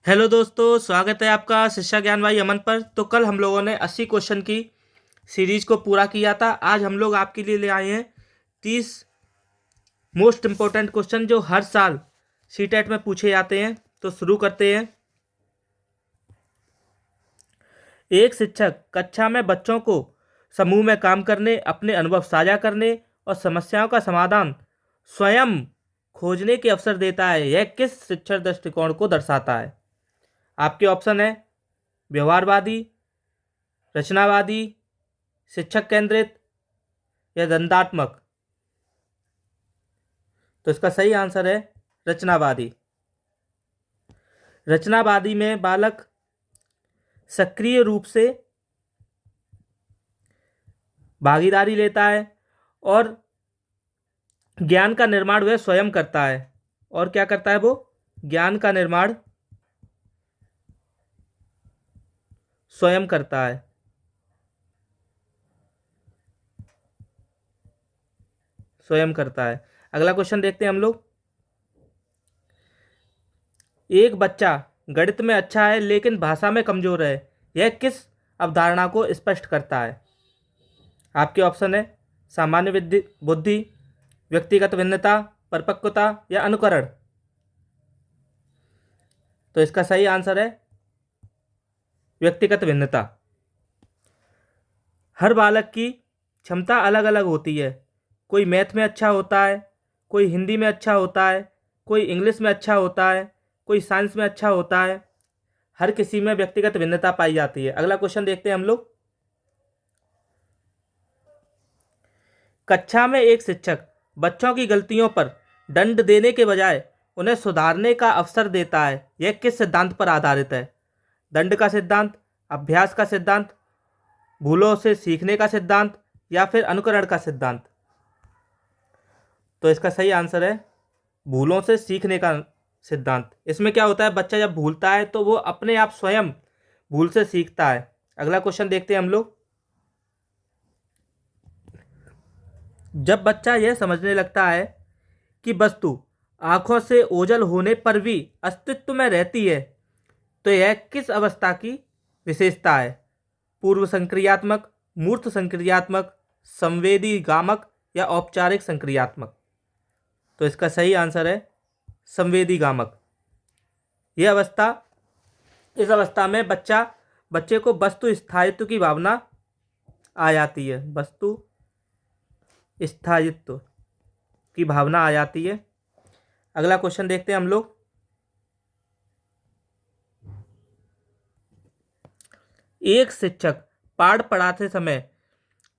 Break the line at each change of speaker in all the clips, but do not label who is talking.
Hello दोस्तों, स्वागत है आपका शिक्षा ज्ञान भाई अमन पर। तो कल हम लोगों ने 80 क्वेश्चन की सीरीज को पूरा किया था। आज हम लोग आपके लिए ले आए हैं 30 मोस्ट इम्पोर्टेंट क्वेश्चन जो हर साल सीटेट में पूछे जाते हैं। तो शुरू करते हैं। एक शिक्षक कक्षा में बच्चों को समूह में काम करने, अपने अनुभव साझा करने और समस्याओं का समाधान स्वयं खोजने के अवसर देता है। यह किस शिक्षण दृष्टिकोण को दर्शाता है? आपके ऑप्शन है व्यवहारवादी, रचनावादी, शिक्षक केंद्रित या दंडात्मक। तो इसका सही आंसर है रचनावादी। रचनावादी में बालक सक्रिय रूप से भागीदारी लेता है और ज्ञान का निर्माण वह स्वयं करता है। और क्या करता है वो? ज्ञान का निर्माण स्वयं करता है। स्वयं करता है। अगला क्वेश्चन देखते हैं हम लोग। एक बच्चा गणित में अच्छा है लेकिन भाषा में कमजोर है। यह किस अवधारणा को स्पष्ट करता है? आपके ऑप्शन है सामान्य बुद्धि, व्यक्तिगत भिन्नता, परिपक्वता या अनुकरण। तो इसका सही आंसर है व्यक्तिगत भिन्नता। हर बालक की क्षमता अलग अलग होती है। कोई मैथ में अच्छा होता है, कोई हिंदी में अच्छा होता है, कोई इंग्लिश में अच्छा होता है, कोई साइंस में अच्छा होता है। हर किसी में व्यक्तिगत भिन्नता पाई जाती है। अगला क्वेश्चन देखते हैं हम लोग। कक्षा में एक शिक्षक बच्चों की गलतियों पर दंड देने के बजाय उन्हें सुधारने का अवसर देता है। यह किस सिद्धांत पर आधारित है? दंड का सिद्धांत, अभ्यास का सिद्धांत, भूलों से सीखने का सिद्धांत या फिर अनुकरण का सिद्धांत। तो इसका सही आंसर है भूलों से सीखने का सिद्धांत। इसमें क्या होता है, बच्चा जब भूलता है तो वो अपने आप स्वयं भूल से सीखता है। अगला क्वेश्चन देखते हैं हम लोग। जब बच्चा यह समझने लगता है कि वस्तु आंखों से ओझल होने पर भी अस्तित्व में रहती है, तो यह किस अवस्था की विशेषता है? पूर्व संक्रियात्मक, मूर्त संक्रियात्मक, संवेदी गामक या औपचारिक संक्रियात्मक। तो इसका सही आंसर है संवेदी गामक। यह अवस्था इस अवस्था में बच्चे को वस्तु स्थायित्व की भावना आ जाती है। वस्तु स्थायित्व की भावना आ जाती है। अगला क्वेश्चन देखते हैं हम लोग। एक शिक्षक पाठ पढ़ाते समय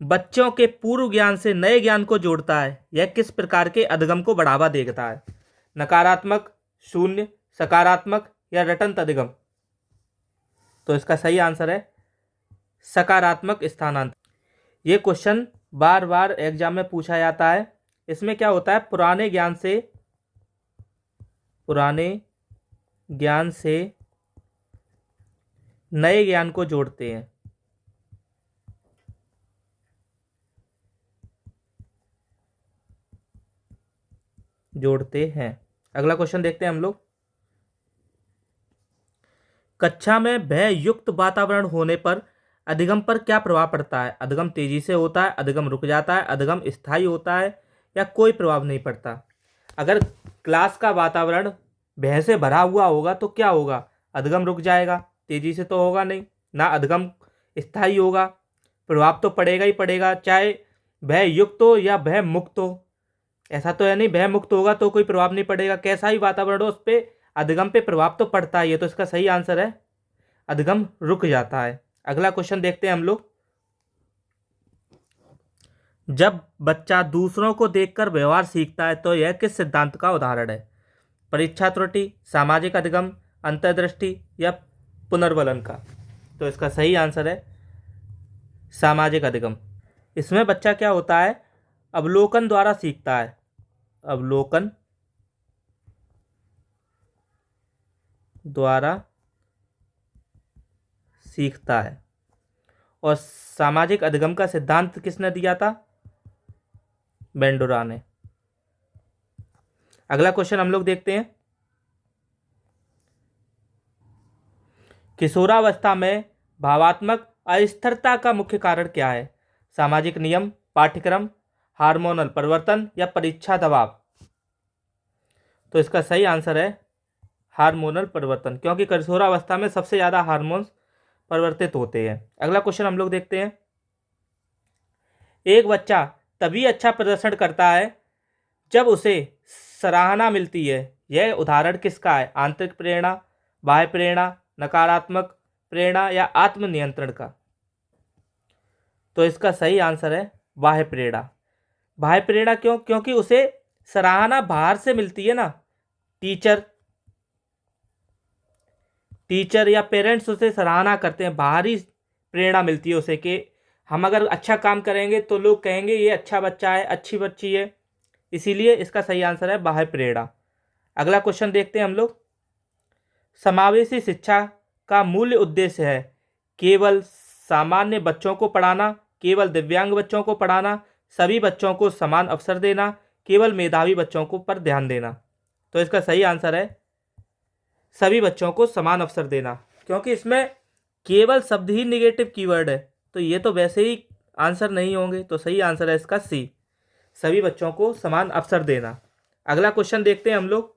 बच्चों के पूर्व ज्ञान से नए ज्ञान को जोड़ता है। यह किस प्रकार के अधिगम को बढ़ावा देता है? नकारात्मक, शून्य, सकारात्मक या रटंत अधिगम। तो इसका सही आंसर है सकारात्मक स्थानांतर। ये क्वेश्चन बार बार एग्जाम में पूछा जाता है। इसमें क्या होता है, पुराने ज्ञान से नए ज्ञान को जोड़ते हैं। अगला क्वेश्चन देखते हैं हम लोग। कक्षा में भय युक्त वातावरण होने पर अधिगम पर क्या प्रभाव पड़ता है? अधिगम तेजी से होता है, अधिगम रुक जाता है, अधिगम स्थायी होता है या कोई प्रभाव नहीं पड़ता? अगर क्लास का वातावरण भय से भरा हुआ होगा तो क्या होगा? अधिगम रुक जाएगा, तेजी से तो होगा नहीं, ना अधिगम स्थायी होगा। प्रभाव तो पड़ेगा ही पड़ेगा, चाहे भय युक्त हो या भय मुक्त हो। ऐसा तो है नहीं भय मुक्त होगा तो कोई प्रभाव नहीं पड़ेगा। कैसा ही वातावरण हो, उस पर अधिगम पे प्रभाव तो पड़ता ही है। तो इसका सही आंसर है अधिगम रुक जाता है। अगला क्वेश्चन देखते हैं हम लोग। जब बच्चा दूसरों को देखकर व्यवहार सीखता है तो यह किस सिद्धांत का उदाहरण है? परीक्षा त्रुटि, सामाजिक अधिगम, अंतर्दृष्टि या पुनर्वलन का। तो इसका सही आंसर है सामाजिक अधिगम। इसमें बच्चा क्या होता है, अवलोकन द्वारा सीखता है। अवलोकन द्वारा सीखता है। और सामाजिक अधिगम का सिद्धांत किसने दिया था? बेंडोरा ने। अगला क्वेश्चन हम लोग देखते हैं। किशोरावस्था में भावात्मक अस्थिरता का मुख्य कारण क्या है? सामाजिक नियम, पाठ्यक्रम, हार्मोनल परिवर्तन या परीक्षा दबाव? तो इसका सही आंसर है हार्मोनल परिवर्तन, क्योंकि किशोरावस्था में सबसे ज़्यादा हार्मोन्स परिवर्तित होते हैं। अगला क्वेश्चन हम लोग देखते हैं। एक बच्चा तभी अच्छा प्रदर्शन करता है जब उसे सराहना मिलती है। यह उदाहरण किसका है? आंतरिक प्रेरणा, बाह्य प्रेरणा, नकारात्मक प्रेरणा या आत्म नियंत्रण का? तो इसका सही आंसर है बाह्य प्रेरणा। बाह्य प्रेरणा क्यों? क्योंकि उसे सराहना बाहर से मिलती है ना, टीचर या पेरेंट्स उसे सराहना करते हैं, बाहरी प्रेरणा मिलती है उसे कि हम अगर अच्छा काम करेंगे तो लोग कहेंगे ये अच्छा बच्चा है, अच्छी बच्ची है। इसीलिए इसका सही आंसर है बाह्य प्रेरणा। अगला क्वेश्चन देखते हैं हम लोग। समावेशी शिक्षा का मूल उद्देश्य है केवल सामान्य बच्चों को पढ़ाना, केवल दिव्यांग बच्चों को पढ़ाना, सभी बच्चों को समान अवसर देना, केवल मेधावी बच्चों को पर ध्यान देना? तो इसका सही आंसर है सभी बच्चों को समान अवसर देना, क्योंकि इसमें केवल शब्द ही निगेटिव कीवर्ड है, तो ये तो वैसे ही आंसर नहीं होंगे। तो सही आंसर है इसका सी, सभी बच्चों को समान अवसर देना। अगला क्वेश्चन देखते हैं हम लोग।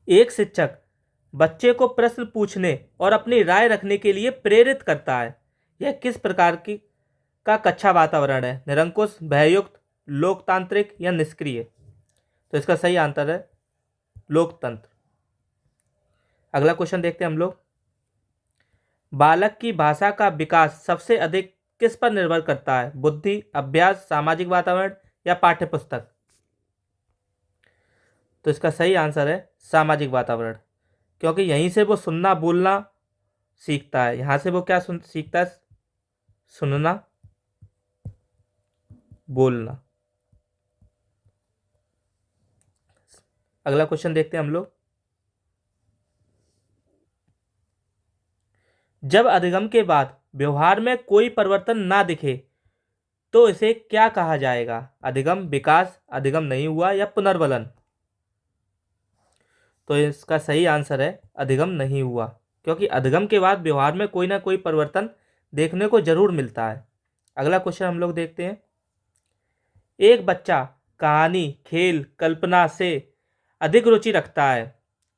एक शिक्षक बच्चे को प्रश्न पूछने और अपनी राय रखने के लिए प्रेरित करता है। यह किस प्रकार की का कक्षा वातावरण है? निरंकुश, भययुक्त, लोकतांत्रिक या निष्क्रिय? तो इसका सही आंसर है लोकतंत्र। अगला क्वेश्चन देखते हैं हम लोग। बालक की भाषा का विकास सबसे अधिक किस पर निर्भर करता है? बुद्धि, अभ्यास, सामाजिक वातावरण या पाठ्यपुस्तक? तो इसका सही आंसर है सामाजिक वातावरण, क्योंकि यहीं से वो सुनना बोलना सीखता है। यहाँ से वो क्या सीखता है? सुनना बोलना। अगला क्वेश्चन देखते हैं हम लोग। जब अधिगम के बाद व्यवहार में कोई परिवर्तन ना दिखे तो इसे क्या कहा जाएगा? अधिगम, विकास, अधिगम नहीं हुआ या पुनर्वलन? तो इसका सही आंसर है अधिगम नहीं हुआ, क्योंकि अधिगम के बाद व्यवहार में कोई ना कोई परिवर्तन देखने को जरूर मिलता है। अगला क्वेश्चन हम लोग देखते हैं। एक बच्चा कहानी, खेल, कल्पना से अधिक रुचि रखता है।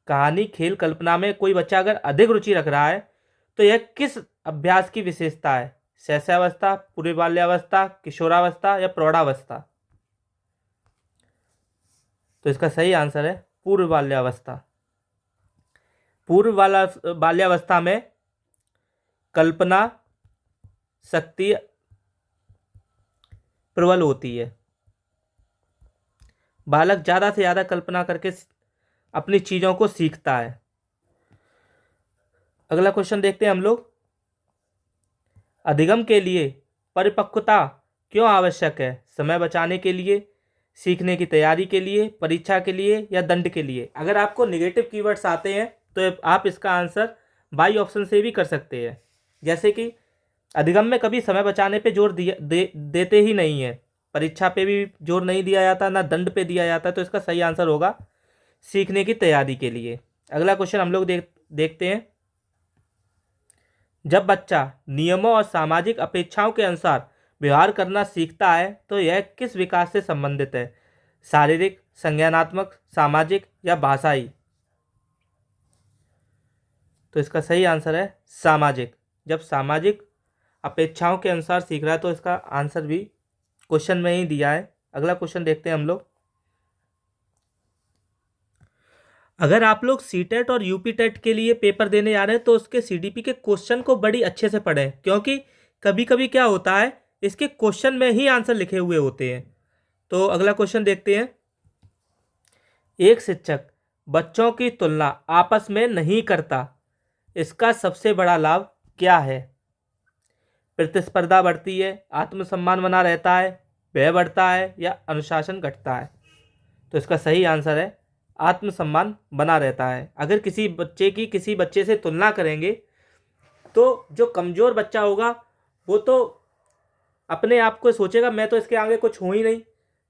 कहानी, खेल, कल्पना में कोई बच्चा अगर अधिक रुचि रख रहा है तो यह किस अभ्यास की विशेषता है? शैशवावस्था, पूर्व बाल्यावस्था, किशोरावस्था या प्रौढ़ावस्था? तो इसका सही आंसर है पूर्व बाल्यावस्था। पूर्व बाल्यावस्था में कल्पना शक्ति प्रबल होती है। बालक ज़्यादा से ज़्यादा कल्पना करके अपनी चीज़ों को सीखता है। अगला क्वेश्चन देखते हैं हम लोग। अधिगम के लिए परिपक्वता क्यों आवश्यक है? समय बचाने के लिए, सीखने की तैयारी के लिए, परीक्षा के लिए या दंड के लिए? अगर आपको नेगेटिव कीवर्ड्स आते हैं तो आप इसका आंसर बाई ऑप्शन से भी कर सकते हैं। जैसे कि अधिगम में कभी समय बचाने पे जोर देते ही नहीं है, परीक्षा पे भी जोर नहीं दिया जाता, ना दंड पे दिया जाता, तो इसका सही आंसर होगा सीखने की तैयारी के लिए। अगला क्वेश्चन हम लोग देखते हैं। जब बच्चा नियमों और सामाजिक अपेक्षाओं के अनुसार व्यवहार करना सीखता है तो यह किस विकास से संबंधित है? शारीरिक, संज्ञानात्मक, सामाजिक या भाषाई? तो इसका सही आंसर है सामाजिक। जब सामाजिक अपेक्षाओं के अनुसार सीख रहा है तो इसका आंसर भी क्वेश्चन में ही दिया है। अगला क्वेश्चन देखते हैं हम लोग। अगर आप लोग सीटेट और यूपी टेट के लिए पेपर देने जा रहे हैं तो उसके सीडीपी के क्वेश्चन को बड़ी अच्छे से पढ़ें, क्योंकि कभी कभी क्या होता है इसके क्वेश्चन में ही आंसर लिखे हुए होते हैं। तो अगला क्वेश्चन देखते हैं। एक शिक्षक बच्चों की तुलना आपस में नहीं करता, इसका सबसे बड़ा लाभ क्या है? प्रतिस्पर्धा बढ़ती है, आत्मसम्मान बना रहता है, व्यय बढ़ता है या अनुशासन घटता है? तो इसका सही आंसर है आत्मसम्मान बना रहता है। अगर किसी बच्चे से तुलना करेंगे तो जो कमज़ोर बच्चा होगा वो तो अपने आप को सोचेगा मैं तो इसके आगे कुछ हूँ ही नहीं,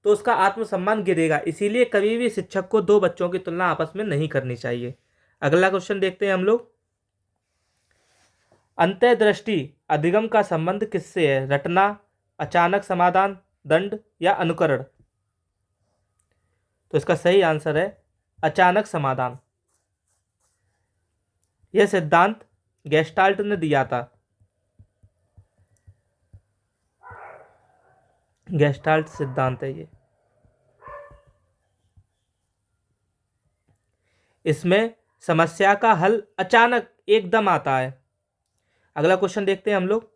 तो उसका आत्मसम्मान गिरेगा। इसीलिए कभी भी शिक्षक को दो बच्चों की तुलना आपस में नहीं करनी चाहिए। अगला क्वेश्चन देखते हैं हम लोग। अंतर्दृष्टि अधिगम का संबंध किससे है? रटना, अचानक समाधान, दंड या अनुकरण? तो इसका सही आंसर है अचानक समाधान। यह सिद्धांत गेस्टाल्ट ने दिया था। गेस्टाल्ट सिद्धांत है ये। इसमें समस्या का हल अचानक एकदम आता है। अगला क्वेश्चन देखते हैं हम लोग।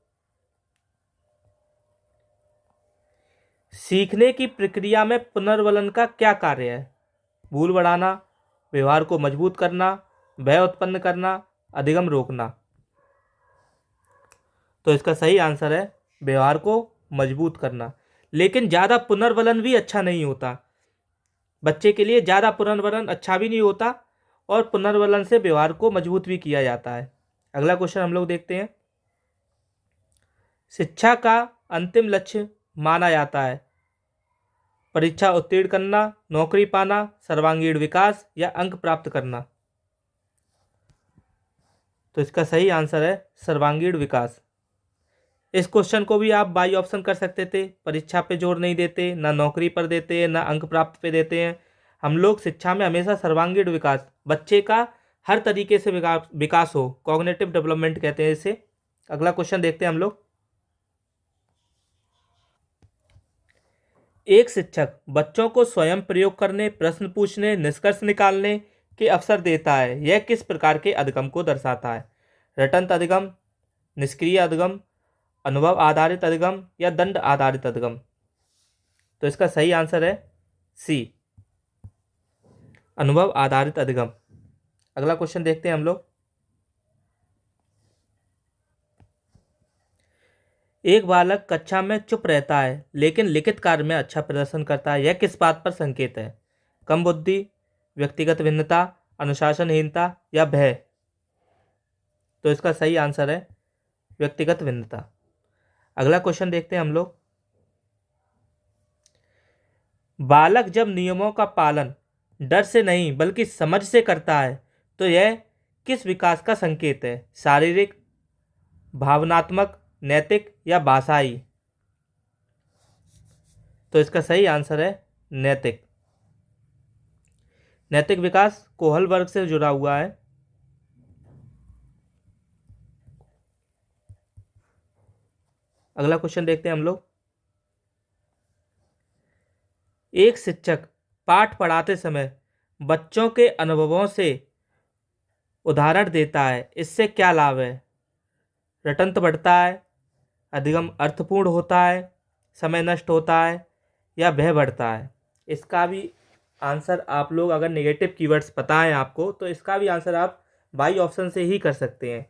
सीखने की प्रक्रिया में पुनर्वलन का क्या कार्य है? भूल बढ़ाना, व्यवहार को मजबूत करना, भय उत्पन्न करना, अधिगम रोकना? तो इसका सही आंसर है व्यवहार को मजबूत करना। लेकिन ज़्यादा पुनर्वलन भी अच्छा नहीं होता, बच्चे के लिए ज़्यादा पुनर्वलन अच्छा भी नहीं होता, और पुनर्वलन से व्यवहार को मजबूत भी किया जाता है। अगला क्वेश्चन हम लोग देखते हैं। शिक्षा का अंतिम लक्ष्य माना जाता है परीक्षा उत्तीर्ण करना, नौकरी पाना, सर्वांगीण विकास या अंक प्राप्त करना? तो इसका सही आंसर है सर्वांगीण विकास। इस क्वेश्चन को भी आप बाई ऑप्शन कर सकते थे, परीक्षा पे जोर नहीं देते, ना नौकरी पर देते हैं, ना अंक प्राप्त पे देते हैं। हम लोग शिक्षा में हमेशा सर्वांगीण विकास, बच्चे का हर तरीके से विकास हो, कॉग्निटिव डेवलपमेंट कहते हैं इसे। अगला क्वेश्चन देखते हैं हम लोग। एक शिक्षक बच्चों को स्वयं प्रयोग करने, प्रश्न पूछने, निष्कर्ष निकालने के अवसर देता है, यह किस प्रकार के अधिगम को दर्शाता है? रटंत अधिगम, निष्क्रिय अधिगम, अनुभव आधारित अधिगम या दंड आधारित अधिगम? तो इसका सही आंसर है सी, अनुभव आधारित अधिगम। अगला क्वेश्चन देखते हैं हम लोग। एक बालक कक्षा में चुप रहता है लेकिन लिखित कार्य में अच्छा प्रदर्शन करता है, यह किस बात पर संकेत है? कम बुद्धि, व्यक्तिगत भिन्नता, अनुशासनहीनता या भय? तो इसका सही आंसर है व्यक्तिगत भिन्नता। अगला क्वेश्चन देखते हैं हम लोग। बालक जब नियमों का पालन डर से नहीं बल्कि समझ से करता है तो यह किस विकास का संकेत है? शारीरिक, भावनात्मक, नैतिक या भाषाई? तो इसका सही आंसर है नैतिक। नैतिक विकास कोहल वर्ग से जुड़ा हुआ है। अगला क्वेश्चन देखते हैं हम लोग। एक शिक्षक पाठ पढ़ाते समय बच्चों के अनुभवों से उदाहरण देता है, इससे क्या लाभ है? रटंत बढ़ता है, अधिगम अर्थपूर्ण होता है, समय नष्ट होता है या भय बढ़ता है? इसका भी आंसर आप लोग, अगर नेगेटिव कीवर्ड्स पता है आपको, तो इसका भी आंसर आप बाई ऑप्शन से ही कर सकते हैं।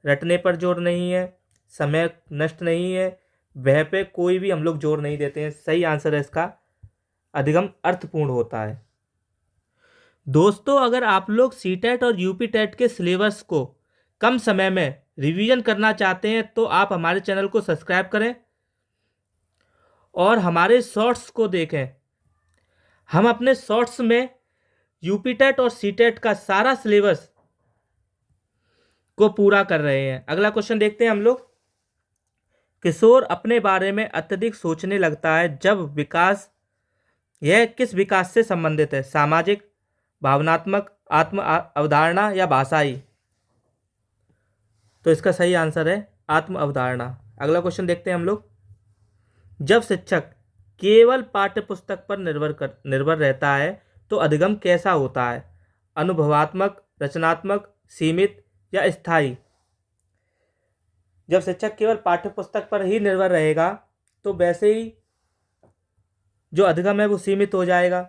रटने पर जोर नहीं है, समय नष्ट नहीं है, भय पे कोई भी हम लोग जोर नहीं देते हैं। सही आंसर है इसका अधिगम अर्थपूर्ण होता है। दोस्तों, अगर आप लोग सीटेट और यूपी टेट के सिलेबस को कम समय में रिवीजन करना चाहते हैं तो आप हमारे चैनल को सब्सक्राइब करें और हमारे शॉर्ट्स को देखें। हम अपने शॉर्ट्स में यूपी टेट और सीटेट का सारा सिलेबस को पूरा कर रहे हैं। अगला क्वेश्चन देखते हैं हम लोग। किशोर अपने बारे में अत्यधिक सोचने लगता है जब विकास, यह किस विकास से संबंधित है? सामाजिक, भावनात्मक, आत्म अवधारणा या भाषाई? तो इसका सही आंसर है आत्म अवधारणा। अगला क्वेश्चन देखते हैं हम लोग। जब शिक्षक केवल पाठ्यपुस्तक पर निर्भर रहता है तो अधिगम कैसा होता है? अनुभवात्मक, रचनात्मक, सीमित या स्थायी? जब शिक्षक केवल पाठ्यपुस्तक पर ही निर्भर रहेगा तो वैसे ही जो अधिगम है वो सीमित हो जाएगा,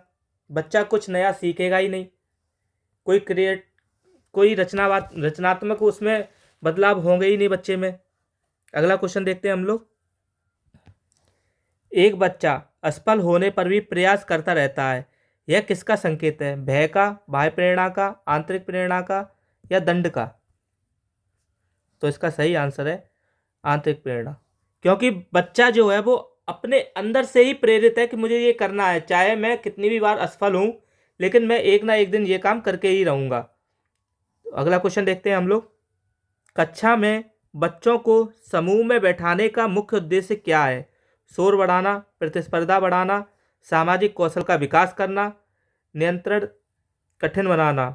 बच्चा कुछ नया सीखेगा ही नहीं, कोई रचनात्मक उसमें बदलाव होंगे ही नहीं बच्चे में। अगला क्वेश्चन देखते हैं हम लोग। एक बच्चा असफल होने पर भी प्रयास करता रहता है, यह किसका संकेत है? भय का, बाह्य प्रेरणा का, आंतरिक प्रेरणा का या दंड का? तो इसका सही आंसर है आंतरिक प्रेरणा, क्योंकि बच्चा जो है वो अपने अंदर से ही प्रेरित है कि मुझे ये करना है, चाहे मैं कितनी भी बार असफल हूँ लेकिन मैं एक ना एक दिन ये काम करके ही रहूँगा। अगला क्वेश्चन देखते हैं हम लोग। कक्षा में बच्चों को समूह में बैठाने का मुख्य उद्देश्य क्या है? शोर बढ़ाना, प्रतिस्पर्धा बढ़ाना, सामाजिक कौशल का विकास करना, नियंत्रण कठिन बनाना।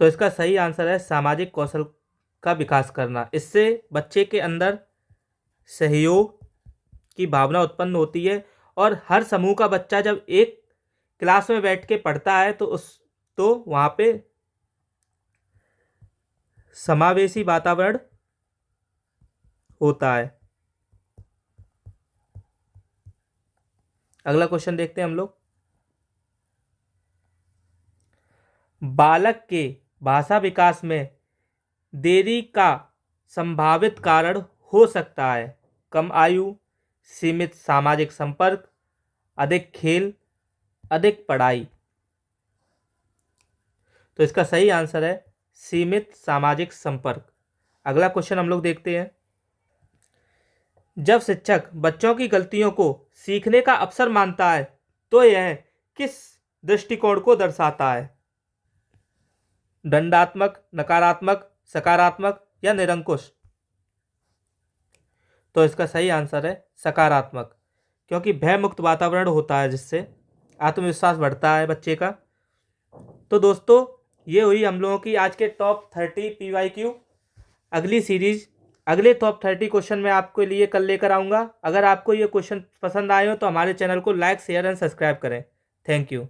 तो इसका सही आंसर है सामाजिक कौशल का विकास करना। इससे बच्चे के अंदर सहयोग की भावना उत्पन्न होती है और हर समूह का बच्चा जब एक क्लास में बैठ के पढ़ता है तो वहाँ पे समावेशी वातावरण होता है। अगला क्वेश्चन देखते हैं हम लोग। बालक के भाषा विकास में देरी का संभावित कारण हो सकता है? कम आयु, सीमित सामाजिक संपर्क, अधिक खेल, अधिक पढ़ाई। तो इसका सही आंसर है सीमित सामाजिक संपर्क। अगला क्वेश्चन हम लोग देखते हैं। जब शिक्षक बच्चों की गलतियों को सीखने का अवसर मानता है तो यह किस दृष्टिकोण को दर्शाता है? दंडात्मक, नकारात्मक, सकारात्मक या निरंकुश? तो इसका सही आंसर है सकारात्मक, क्योंकि भय मुक्त वातावरण होता है जिससे आत्मविश्वास बढ़ता है बच्चे का। तो दोस्तों, ये हुई हम लोगों की आज के टॉप 30 PYQ। अगली सीरीज, अगले टॉप 30 क्वेश्चन मैं आपके लिए कल लेकर आऊँगा। अगर आपको ये क्वेश्चन पसंद आए हो तो हमारे चैनल को लाइक, शेयर एंड सब्सक्राइब करें। Thank you.